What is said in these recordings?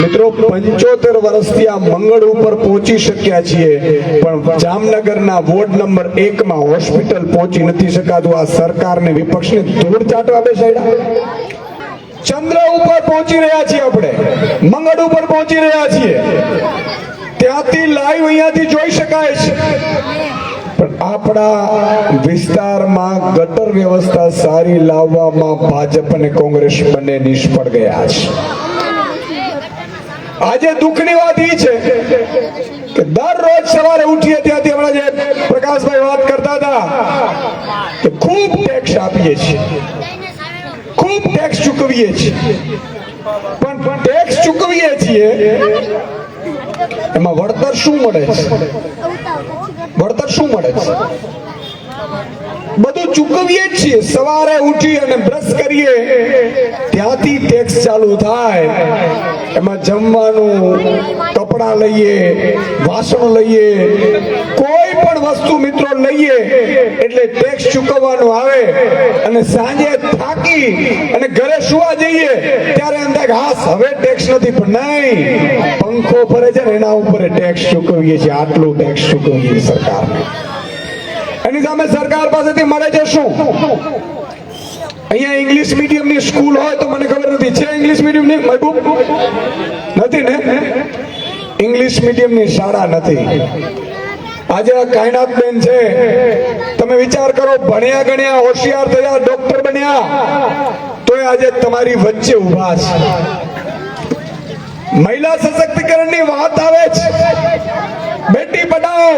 મિત્રો 75 વર્ષથી આ મંગળ ઉપર પહોંચી શક્યા છીએ, પણ જામનગરના વોર્ડ નંબર 1 માં હોસ્પિટલ પહોંચી નથી શકાતું. આ સરકારને વિપક્ષને ધૂળ ચાટવા બેસાડ્યા. ચંદ્ર ઉપર પહોંચી રહ્યા છીએ, આપણે મંગળ ઉપર પહોંચી રહ્યા છીએ, ત્યાંથી લાઈવ અહીંયાથી જોઈ શકાય છે. પણ આપણા વિસ્તારમાં ગટર વ્યવસ્થા સારી લાવવામાં ભાજપ અને કોંગ્રેસ બંને નિષ્ફળ ગયા છે. આજે દુઃખની વાત એ છે કે દરરોજ સવારે ઉઠીએ ત્યાંથી હમણાં જે પ્રકાશભાઈ વાત કરતા હતા કે ખૂબ ટેક્સ આપીએ છીએ, ખૂબ ટેક્સ ચૂકવીએ છીએ, પણ ટેક્સ ચૂકવીએ છીએ એમાં વળતર શું મળે છે? વળતર શું મળે છે? બધું ચૂકવીએ જ છીએ. સવારે ઉઠી અને બ્રશ કરીએ ત્યાંથી ટેક્સ ચાલુ થાય. એમાં જમવાનું, કપડા લઈએ, વાસણ લઈએ, કોઈ પણ વસ્તુ મિત્રો લઈએ એટલે ટેક્સ ચૂકવવાનું આવે. અને સાંજે થાકી અને ઘરે સુવા જઈએ ત્યારે એમ થાય કે હા હવે ટેક્સ નથી, પણ નહીં, પંખો ફરે છે ને એના ઉપર ટેક્સ ચૂકવીએ છીએ. આટલું ટેક્સ ચૂકવીએ સરકારને. એની સામે સરકાર પાસેથી મળે છે શું? અહીંયા ઇંગ્લિશ મીડિયમની સ્કૂલ હોય તો મને ખબર નથી, છે ઇંગ્લિશ મીડિયમની મહેબૂબ? નથી ને? ઇંગ્લિશ મીડિયમની શાળા નથી. આજે કાયનાત બેન છે, તમે વિચાર કરો, ભણ્યા ગણ્યા હોશિયાર થયા, ડોક્ટર બન્યા, તો આજે તમારી વચ્ચે ઉભા છે. મહિલા સશક્તિકરણની વાત આવે છે, બેટી પઢાઓ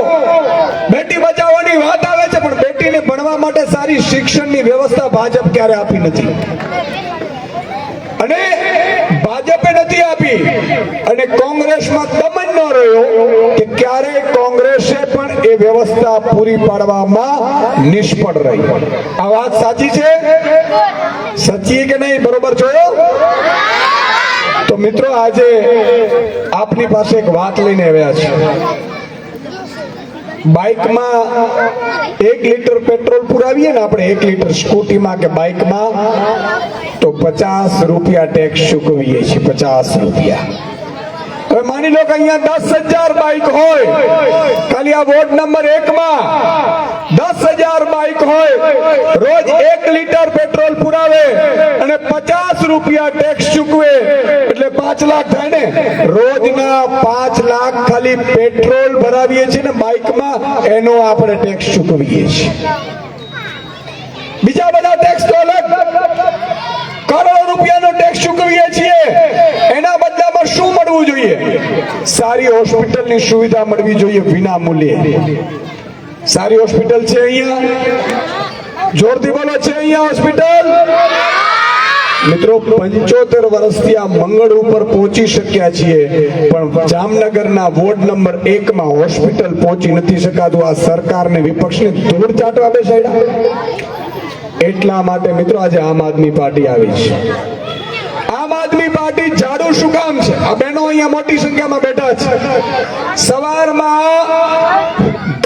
બેટી બચાવોની વાત આવે છે, પણ બેટીને ભણવા માટે સારી શિક્ષણની વ્યવસ્થા ભાજપ ક્યારે આપી નથી. અને ભાજપે નથી આપી, અને કોંગ્રેસમાં દમન ન રહ્યો કે ક્યારે કોંગ્રેસે પણ એ વ્યવસ્થા પૂરી પાડવામાં નિષ્ફળ રહી. આ વાત સાચી છે? સચી કે નહીં? બરોબર જોયો? તો મિત્રો આજે આપની પાસે એક વાત લઈને આવ્યા છે. બાઇકમાં 1 લીટર પેટ્રોલ પુરાવીએ ને આપણે, 1 લીટર સ્કૂટીમાં કે બાઇકમાં, તો 50 રૂપિયા ટેક્સ ચૂકવીએ છીએ. 50 રૂપિયા. હવે માની લો કે અહીંયા 10,000 બાઇક હોય, ખાલી આ વોર્ડ નંબર 1 માં 10,000 બાઇક હોય, રોજ 1 લીટર પેટ્રોલ પુરાવે અને 50 રૂપિયા ટેક્સ ચૂકવે એટલે 5 લાખ થાય ને. રોજના 5 લાખ ખાલી પેટ્રોલ ભરાવીએ છીએ ને બાઇકમાં, એનો આપણે ટેક્સ ચૂકવીએ છીએ. બીજા બધા ટેક્સ તો અલગ, કરોડો રૂપિયાનો ટેક્સ ચૂકવીએ છીએ. એના બદલામાં શું મળવું જોઈએ? સારી હોસ્પિટલની સુવિધા મળવી જોઈએ વિના મૂલ્યે. સારી હોસ્પિટલ છે અહીંયા? જોરથી બોલો, છે અહીંયા હોસ્પિટલ? મિત્રો 75 વર્ષથી આ મંગળ ઉપર પહોંચી શક્યા છીએ, પણ જામનગરના વોર્ડ નંબર 1 માં હોસ્પિટલ પહોંચી નથી શકાતું. આ સરકારને વિપક્ષને ધૂળ ચાટવા બેસાડ્યા. એટલા માટે મિત્રો આજે આમ આદમી પાર્ટી આવી છે. આમ આદમી પાર્ટી ઝાડુ શું કામ છે? આ બહેનો અહીંયા મોટી સંખ્યામાં બેઠા છે. સવારમાં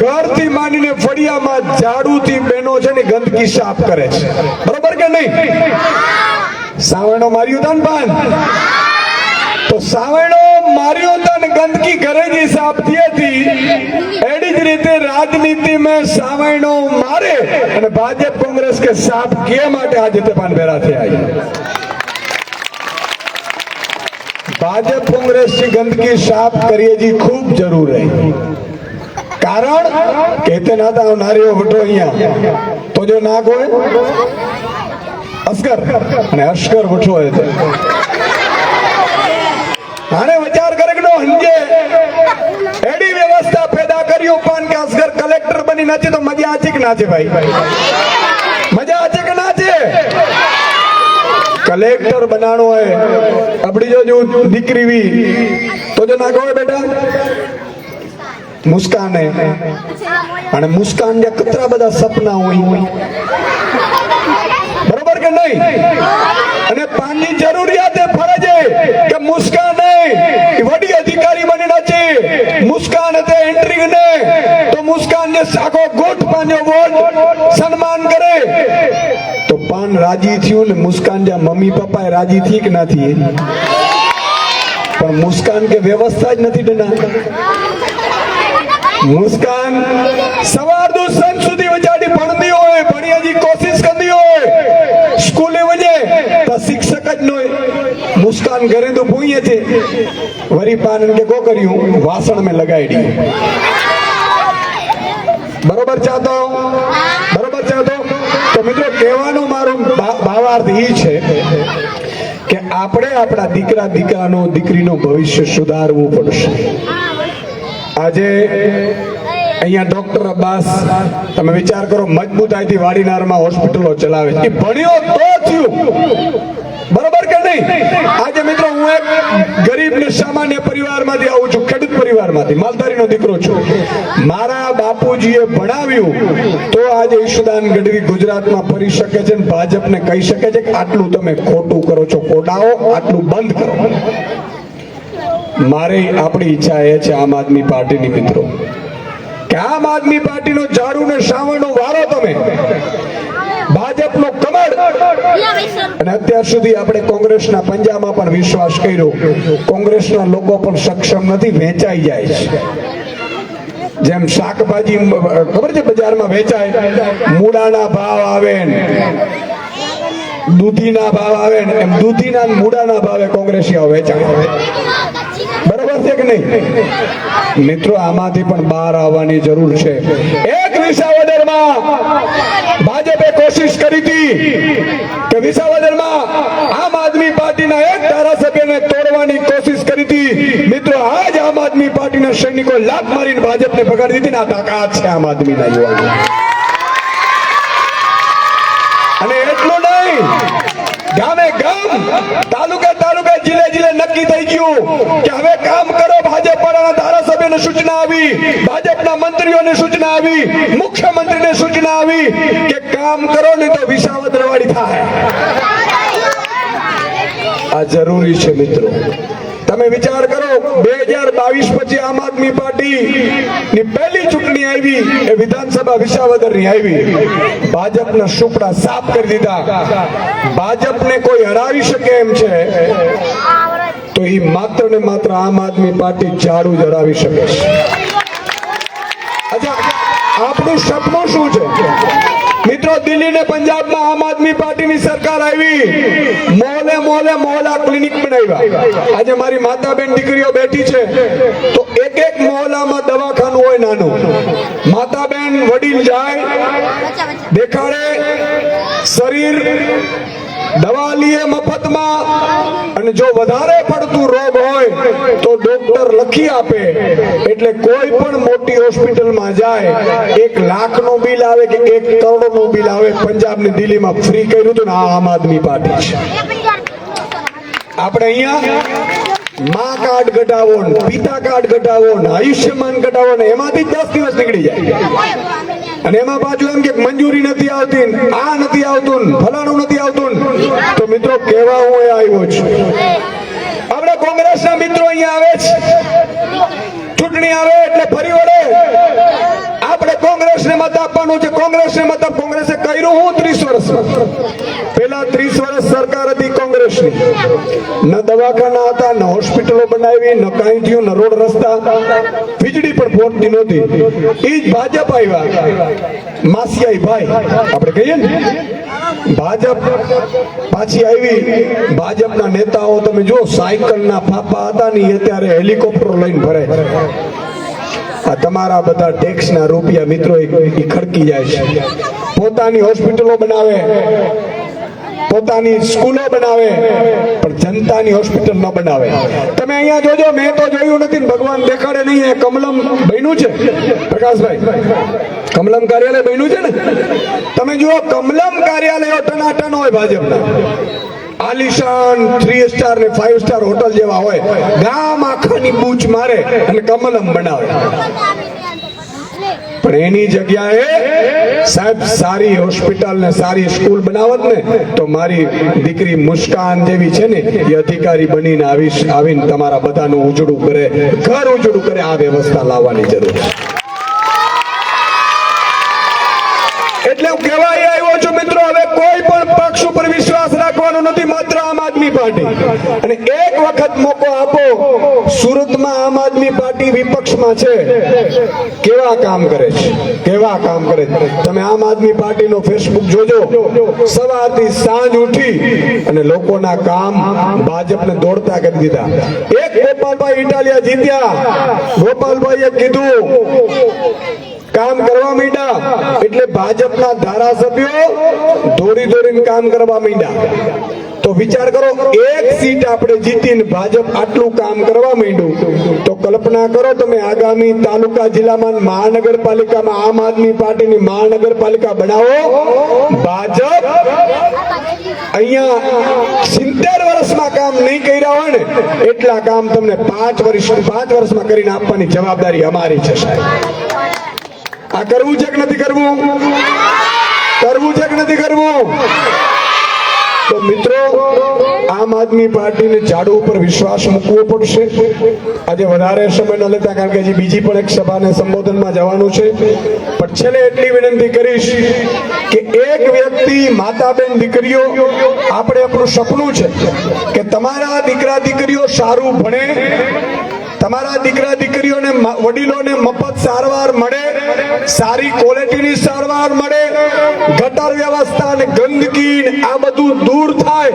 ઘરથી માંડીને ફળિયામાં ઝાડુથી બહેનો છે ને ગંદકી સાફ કરે છે. બરોબર કે નહીં? સાવરણો માર્યું હતા ને પાન, તો સાવરણો માર્યો હતા ને ગંદકી ઘરે જ સાફ થઈ હતી. એડી જ રીતે રાજનીતિમાં સાવરણો મારે અને ભાજપ કોંગ્રેસ કે સાફ કે માટે આજે તે પાન ભેરા થયા. ભાજપ કોંગ્રેસ की गंदगी साफ करिए जी खूब जरूर है. कारण कहते ना था नारियो वटो અહીંયા તો જો નાક હોય અસ્કર અને અસ્કર વટો હોય તો આને વિચાર કરે કે નો હંજે એડી વ્યવસ્થા પેદા કર્યો પાન કે અસ્કર કલેક્ટર બની નાચે તો મજા આચે કે નાચે ભાઈ? મજા આચે કે નાચે? કલેક્ટર બનાણો હોય આપડી જો દીકરી વી તો જો નાખો હોય બેટા મુસ્કાન હે, અને મુસ્કાન જે કતરા બધા સપના હોય, બરોબર કે નહીં? અને પાનની જરૂરિયાત એ ફરજ છે કે મુસ્કાન નહીં વડી અધિકારી બની નાચે. મુસ્કાન તે એન્ટ્રી ને તો મુસ્કાન ને સાખો ગોઠ પાજો વોટ સન્માન કરે તો પાન રાજી થયું ને મુસ્કાન જ્યાં મમ્મી પપ્પા રાજી થી કે ના થી? પણ મુસ્કાન કે વ્યવસ્થા જ નથી ડના મુસ્કાન સવારનો સાંજ સુધી વચાડી ભણતી હોય ભણી હજી કોશિશ કરતી હોય સ્કૂલે વજે તો શિક્ષક જ ન હોય મુસ્કાન ઘરે તો ભૂઈએ છે વરી પાન કે કો કર્યું વાસણ મેં લગાડી બરોબર ચાહતો તો મિત્રો કહેવાનું મારું ભાવાર્થ એ છે કે આપણે આપણા દીકરાનો દીકરીનો ભવિષ્ય સુધારવું પડશે આજે અહીંયા ડોક્ટર અબ્બાસ તમે વિચાર કરો મજબૂતાઈથી વાડીનારમાં હોસ્પિટલો ચલાવે એ ભણ્યો તો થયું બરોબર કે નહીં આજે મિત્રો હું એક ગરીબ ને સામાન્ય પરિવારમાંથી આવું છું ખેડૂત પરિવારમાંથી માલધારીનો દીકરો છું મારા બાપુજીએ ભણાવ્યું તો આજે ઈશુદાન ગઢવી ગુજરાતમાં ફરી શકે છે અને ભાજપને કહી શકે છે કે આટલું તમે ખોટું કરો છો કોડાઓ આટલું બંધ કરો મારી આપણી ઈચ્છા એ છે આમ આદમી પાર્ટીની મિત્રો કે આમ આદમી પાર્ટીનો ઝાડુ ને શ્રાવણનો વારો તમે ભાજપનો કમળ અને અત્યાર સુધી આપણે કોંગ્રેસના પંજામાં પણ વિશ્વાસ કર્યો કોંગ્રેસના લોકો પણ સક્ષમ નથી વેચાઈ જાય છે જેમ શાકભાજી ખબર છે બજારમાં વેચાય મૂળાના ભાવ આવે દૂધીના ભાવ આવે એમ દૂધીના મૂળાના ભાવે કોંગ્રેસીઓ વેચાય બરોબર છે કે નહીં મિત્રો આમાંથી પણ બહાર આવવાની જરૂર છે એક વિસાવદરમાં ભાજપે કોશિશ કરી હતી કે વિસાવદરમાં આમ આદમી પાર્ટીના એક ધારાસભ્યને તોડવાની કોશિશ કરી હતી મિત્રો આજ આમ આદમી પાર્ટીના સૈનિકો લાત મારીને ભાજપને પકડી દીધી ને આ તાકાત છે આમ આદમીના યુવાનો અને એટલું નહીં ગામે ગામ તાલુકા જિલ્લે નક્કી થઈ ગયું કે હવે કામ કરો ભાજપ વાળાના ધારાસભ્યને સૂચના આવી ભાજપના મંત્રીઓને સૂચના આવી મુખ્યમંત્રીને સૂચના આવી કે કામ કરો ને તો વિસાવદર વાળી થાય આ જરૂરી છે મિત્રો તમે વિચાર કરો 2022 પછી આમ આદમી પાર્ટી ની પહેલી ચૂંટણી આવી એ વિધાનસભા વિસાવદર ની આવી ભાજપના સુપડા સાફ કરી દીધા ભાજપને કોઈ હરાવી શકે એમ છે તો એ માત્ર ને માત્ર આમ આદમી પાર્ટી ઝાડુ જ હરાવી શકે છે અચ્છા આપણું સપનું શું છે મિત્રો દિલ્હી ને પંજાબમાં આમ આદમી પાર્ટીની સરકાર આવી મોહલ્લે મોહલ્લા ક્લિનિક બનાવ્યા આજે મારી માતા બેન દીકરીઓ બેઠી છે તો એક મોહલ્લામાં દવાખાનું હોય નાનું માતા બેન વડીલ જાય દેખાડે શરીર દવા લીએ મફતમાં અને જો વધારે પડતું રોગ હોય તો ડોક્ટર લખી આપે એટલે કોઈ પણ મોટી હોસ્પિટલમાં જાય 1 લાખનું બિલ આવે કે 1 કરોડનું બિલ આવે પંજાબ ને દિલ્હીમાં ફ્રી કર્યું હતું ને આ આમ આદમી પાર્ટી છે આપણે અહીંયા માં કાર્ડ ઘટાવો પિતા કાર્ડ ઘટાવો આયુષ્યમાન ઘટાવો ને એમાંથી 10 દિવસ નીકળી જાય અને એમાં પાછું એમ કે મંજૂરી નથી આવતી આ નથી આવતું ફલાણું નથી આવતું તો મિત્રો કહેવા હું આવ્યો છું આપણે કોંગ્રેસના મિત્રો અહીંયા આવે છે ચૂંટણી આવે એટલે ફરી વળે આપણે કોંગ્રેસને મત આપવાનું છે કોંગ્રેસને મત કોંગ્રેસે કર્યું હું 30 વર્ષમાં પેલા 30 વર્ષ સરકાર હતી કોંગ્રેસની ન દવાખાના હતા ન હોસ્પિટલો બનાવી ન કાંઈ થયું ન રોડ રસ્તા વીજળી પણ પહોંચતી નહોતી એ જ ભાજપ આવ્યા માસિયાઈ ભાઈ આપણે કહીએ ને ભાજપ પાછી આવી ભાજપના નેતાઓ તમે જો સાયકલના ફાફા હતા ને અત્યારે હેલિકોપ્ટર લઈને ફરે આ તમારા બધા ટેક્સના રૂપિયા મિત્રો ખડકી જાય છે પોતાની હોસ્પિટલો બનાવે પોતાની સ્કૂલો બનાવે પણ જનતાની હોસ્પિટલ ન બનાવે તમે અહીંયા જોજો મેં તો જોયું નથી ભગવાન દેખાડે નહીં કમલમ બન્યું છે પ્રકાશભાઈ કમલમ કાર્યાલય બન્યું છે ને તમે જુઓ કમલમ કાર્યાલય ટનાટન હોય ભાજપના આલિશાન 3 સ્ટાર ને 5 સ્ટાર હોટલ જેવા હોય ગામ આખાની બૂચ મારે અને કમલમ બનાવે પણ એની જગ્યાએ સાહેબ સારી હોસ્પિટલ ને સારી સ્કૂલ બનાવત ને તો મારી દીકરી મુસ્કાન જેવી છે ને એ અધિકારી બનીને આવીને તમારા બધાનું ઉજળું કરે ઘર ઉજળું કરે આ વ્યવસ્થા લાવવાની જરૂર છે એટલે હું કહેવાય આવ્યો છું મિત્રો હવે કોઈ પણ પક્ષ ઉપર વિશ્વાસ રાખવાનો નથી માત્ર આમ આદમી આદમી પાર્ટી. અને એક વખત મોકો આપો, સુરતમાં આમ આદમી પાર્ટી વિપક્ષમાં છે, કેવા કામ કરે છે, કેવા કામ કરે છે. તમે આમ આદમી પાર્ટીનો ફેસબુક જોજો, સવારથી સાંજ ઉઠી અને લોકોના કામ ભાજપને દોડતા કરી દીધા. એક ગોપાલભાઈ ઇટાલિયા જીત્યા, ગોપાલભાઈએ કીધું કામ કરવા માંડ્યા એટલે ભાજપના ધારાસભ્યો દોડીને કામ કરવા માંડ્યા. તો વિચાર કરો, એક સીટ આપણે જીતીને ભાજપ આટલું કામ કરવા માંડ્યું, તો કલ્પના કરો તમે આગામી તાલુકા જિલ્લામાં મહાનગરપાલિકામાં આમ આદમી પાર્ટીની મહાનગરપાલિકા બનાવો. ભાજપ અહીંયા 70 વર્ષમાં કામ નહીં કર્યા હોય ને એટલા કામ તમને 5 વર્ષમાં કરીને આપવાની જવાબદારી અમારી છે સાહેબ. આ કરવું છે કે નથી કરવું? કરવું છે કે નથી કરવું? તો મિત્રો, આમ આદમી પાર્ટીને ઝાડુ ઉપર વિશ્વાસ મૂકવો પડશે. આજે વધારે સમય ન લેતા, કારણ કે હજી બીજી પણ એક સભાને સંબોધનમાં જવાનું છે, પણ છેલ્લે એટલી વિનંતી કરીશ કે એક વ્યક્તિ, માતાબેન, દીકરીઓ, આપણે આપણું સપનું છે કે તમારા દીકરા દીકરીઓ સારું ભણે, તમારા દીકરા દીકરીઓને વડીલોને મફત સારવાર મળે, સારી ક્વોલિટીની સારવાર મળે, ગટર વ્યવસ્થા અને ગંદકી આ બધું દૂર થાય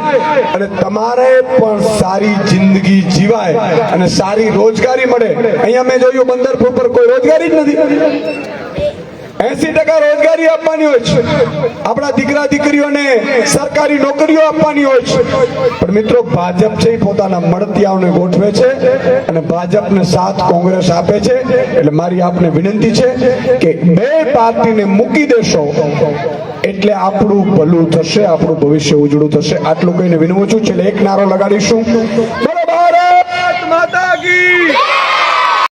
અને તમારે પણ સારી જિંદગી જીવાય અને સારી રોજગારી મળે. અહીંયા મેં જોયું બંદર ઉપર કોઈ રોજગારી જ નથી. 80% રોજગારી આપવાની હોય છે, આપણા દીકરા દીકરીઓને સરકારી નોકરીઓ આપવાની હોય છે. પણ મિત્રો, ભાજપ છે પોતાના મળતિયાઓને ગોઠવે છે અને ભાજપને સાથ કોંગ્રેસ આપે છે. એટલે મારી આપને વિનંતી છે કે બે પાર્ટીને મૂકી દેશો એટલે આપણું ભલું થશે, આપણું ભવિષ્ય ઉજળું થશે. આટલું કહીને વિનવું છું. છેલ્લે એક નારો લગાડીશું, બોલો ભારત માતા કી.